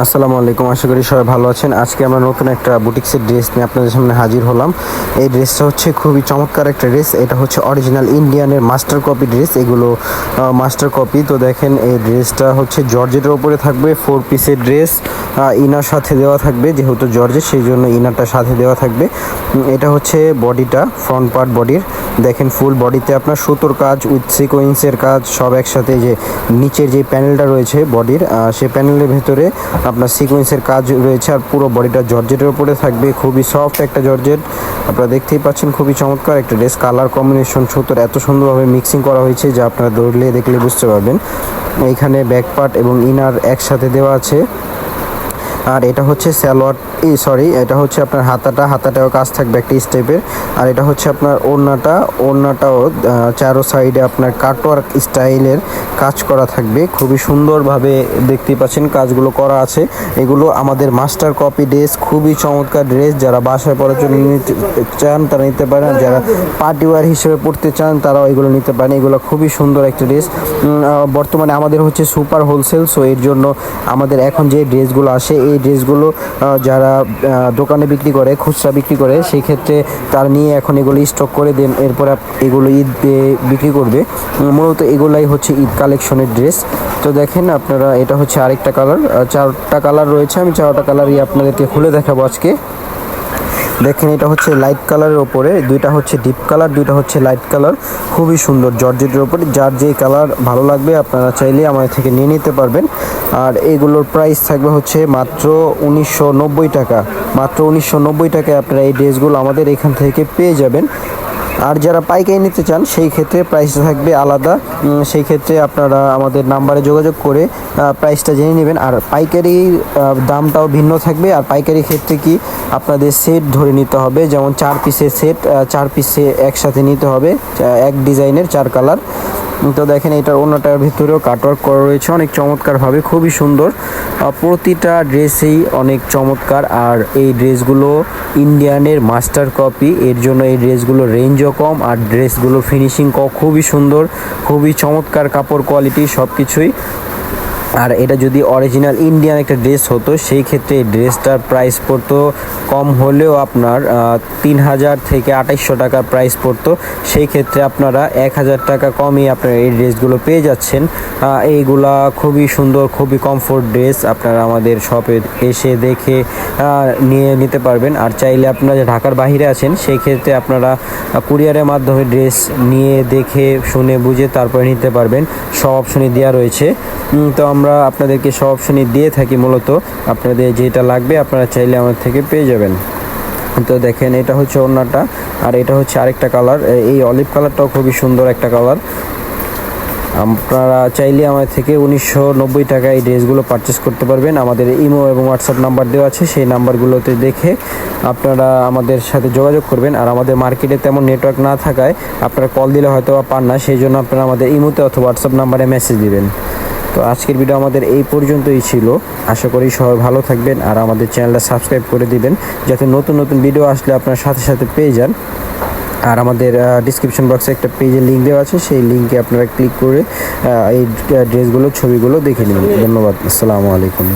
আসসালামু আলাইকুম, আশা করি সবাই ভালো আছেন। আজকে আমরা নতুন একটা বুটিক্সের ড্রেস নিয়ে আপনাদের সামনে হাজির হলাম। এই ড্রেসটা হচ্ছে খুবই চমৎকার একটা ড্রেস। এটা হচ্ছে অরিজিনাল ইন্ডিয়ানের মাস্টার কপি ড্রেস। এগুলো মাস্টার কপি। তো দেখেন এই ড্রেসটা হচ্ছে জর্জেটের উপরে থাকবে, 4 পিসের ড্রেস। ইনার সাথে দেওয়া থাকবে, যেহেতু জর্জেট সেই জন্য ইনারটা সাথে দেওয়া থাকবে। এটা হচ্ছে বডিটা, ফ্রন্ট পার্ট বডির। দেখেন ফুল বডিতে আপনার সুতোর কাজ উইথ সিকোয়েন্সের কাজ সব একসাথে। যে নিচের যে প্যানেলটা রয়েছে বডির, সেই প্যানেলের ভেতরে আপনার সিকোয়েন্সের কাজ রয়েছে। আর পুরো বডিটা জর্জেটের উপরে থাকবে, খুবই সফট একটা জর্জেট। আপনারা দেখতেই পাচ্ছেন খুবই চমৎকার একটা ড্রেস। কালার কম্বিনেশন সুতোর এত সুন্দরভাবে মিক্সিং করা হয়েছে যে আপনারা ধরলে দেখলে বুঝতে পারবেন। এইখানে ব্যাক পার্ট এবং ইনার একসাথে দেওয়া আছে। আর এটা হচ্ছে সালোয়ার, এটা হচ্ছে আপনার হাতাটাও কাজ থাকবে একটা স্টেপের। আর এটা হচ্ছে আপনার ওড়নাটাও চারো সাইডে আপনার কাটওয়ার্ক স্টাইলের কাজ করা থাকবে। খুবই সুন্দরভাবে দেখতেই পাচ্ছেন কাজগুলো করা আছে। এগুলো আমাদের মাস্টার কপি ড্রেস, খুবই চমৎকার ড্রেস। যারা বাসায় পরার জন্য নিতে চান তারা নিতে পারেন, আর যারা পার্টি ওয়্যার হিসেবে পড়তে চান তারাও এগুলো নিতে পারেন। এগুলো খুবই সুন্দর একটা ড্রেস। বর্তমানে আমাদের হচ্ছে সুপার হোলসেল, সো এর জন্য আমাদের এখন যে ড্রেসগুলো আসে এই ড্রেসগুলো যারা দোকানে বিক্রি করে, খুচরা বিক্রি করে, সেই ক্ষেত্রে তারা নিয়ে এখন এগুলো স্টক করে দেন, এরপরে এগুলো ঈদ বিক্রি করবে। মূলত এগুলাই হচ্ছে ঈদ কালেকশনের ড্রেস। তো দেখেন আপনারা, এটা হচ্ছে আরেকটা কালার, 4টা কালার রয়েছে। আমি 4টা কালারই আপনাদেরকে খুলে দেখাবো আজকে। দেখেন এটা হচ্ছে লাইট কালারের ওপরে, দুইটা হচ্ছে ডিপ কালার, দুইটা হচ্ছে লাইট কালার। খুবই সুন্দর জর্জেটের ওপরে। যার যে কালার ভালো লাগবে আপনারা চাইলে আমাদের থেকে নিয়ে নিতে পারবেন। আর এগুলোর প্রাইস থাকবে হচ্ছে মাত্র 1990 টাকা। মাত্র 1990 টাকায় আপনারা এই ড্রেসগুলো আমাদের এখান থেকে পেয়ে যাবেন। আর যারা পাইকারি নিতে চান সেই ক্ষেত্রে প্রাইসটা থাকবে আলাদা। সেই ক্ষেত্রে আপনারা আমাদের নাম্বারে যোগাযোগ করে প্রাইসটা জেনে নেবেন। আর পাইকারি দামটাও ভিন্ন থাকবে। আর পাইকারি ক্ষেত্রে কি আপনাদের সেট ধরে নিতে হবে, যেমন 4 পিসের সেট, 4 পিসে একসাথে নিতে হবে, এক ডিজাইনের 4 কালার। তো দেখেন এটার অন্যটার ভিতরেও কাটওয়ার্ক করা রয়েছে অনেক চমৎকারভাবে, খুবই সুন্দর। প্রতিটা ড্রেসেই অনেক চমৎকার। আর এই ড্রেসগুলো ইন্ডিয়ানের মাস্টার কপি, এর জন্য এই ড্রেসগুলোর রেঞ্জও কম, আর ড্রেসগুলো ফিনিশিং খুবই সুন্দর, খুবই চমৎকার কাপড় কোয়ালিটি সব কিছুই। আর এটা যদি অরিজিনাল ইন্ডিয়ান একটা ড্রেস হতো সেই ক্ষেত্রে এই ড্রেসটার প্রাইস পড়তো কম হলেও আপনার 3000 থেকে 2800 টাকার প্রাইস পড়তো। সেই ক্ষেত্রে আপনারা 1000 টাকা কমই আপনারা এই ড্রেসগুলো পেয়ে যাচ্ছেন। এইগুলা খুবই সুন্দর, খুবই কমফোর্ট ড্রেস। আপনারা আমাদের শপে এসে দেখে নিয়ে নিতে পারবেন। আর চাইলে আপনারা ঢাকার বাইরে আছেন সেই ক্ষেত্রে আপনারা কুরিয়ারের মাধ্যমে ড্রেস নিয়ে দেখে শুনে বুঝে তারপরে নিতে পারবেন। সব অপশনই দেওয়া রয়েছে। তো আমরা আপনাদেরকে সব অপশনই দিয়ে থাকি। মূলত আপনাদের যেটা লাগবে আপনারা চাইলে আমাদের থেকে পেয়ে যাবেন। তো দেখেন এটা হচ্ছে ওড়নাটা, আর এটা হচ্ছে আরেকটা কালার। এই অলিভ কালারটাও খুবই সুন্দর একটা কালার। আপনারা চাইলে আমাদের থেকে 1990 টাকায় এই ড্রেসগুলো পারচেস করতে পারবেন। আমাদের ইমো এবং হোয়াটসঅ্যাপ নাম্বার দেওয়া আছে, সেই নাম্বারগুলোতে দেখে আপনারা আমাদের সাথে যোগাযোগ করবেন। আর আমাদের মার্কেটে তেমন নেটওয়ার্ক না থাকায় আপনারা কল দিলে হয়তো পান না, সেই জন্য আপনারা আমাদের ইমোতে অথবা হোয়াটসঅ্যাপ নাম্বারে মেসেজ দিবেন। তো আজকের ভিডিও আমাদের এই পর্যন্তই ছিল। আশা করি সবাই ভালো থাকবেন আর আমাদের চ্যানেলটা সাবস্ক্রাইব করে দিবেন, যাতে নতুন নতুন ভিডিও আসলে আপনার সাথে সাথে পেয়ে যান। আর আমাদের ডিসক্রিপশন বক্সে একটা পেজের লিঙ্ক দেওয়া আছে, সেই লিঙ্কে আপনারা ক্লিক করে এই ড্রেসগুলোর ছবিগুলো দেখে নেবেন। ধন্যবাদ। আসসালামু আলাইকুম।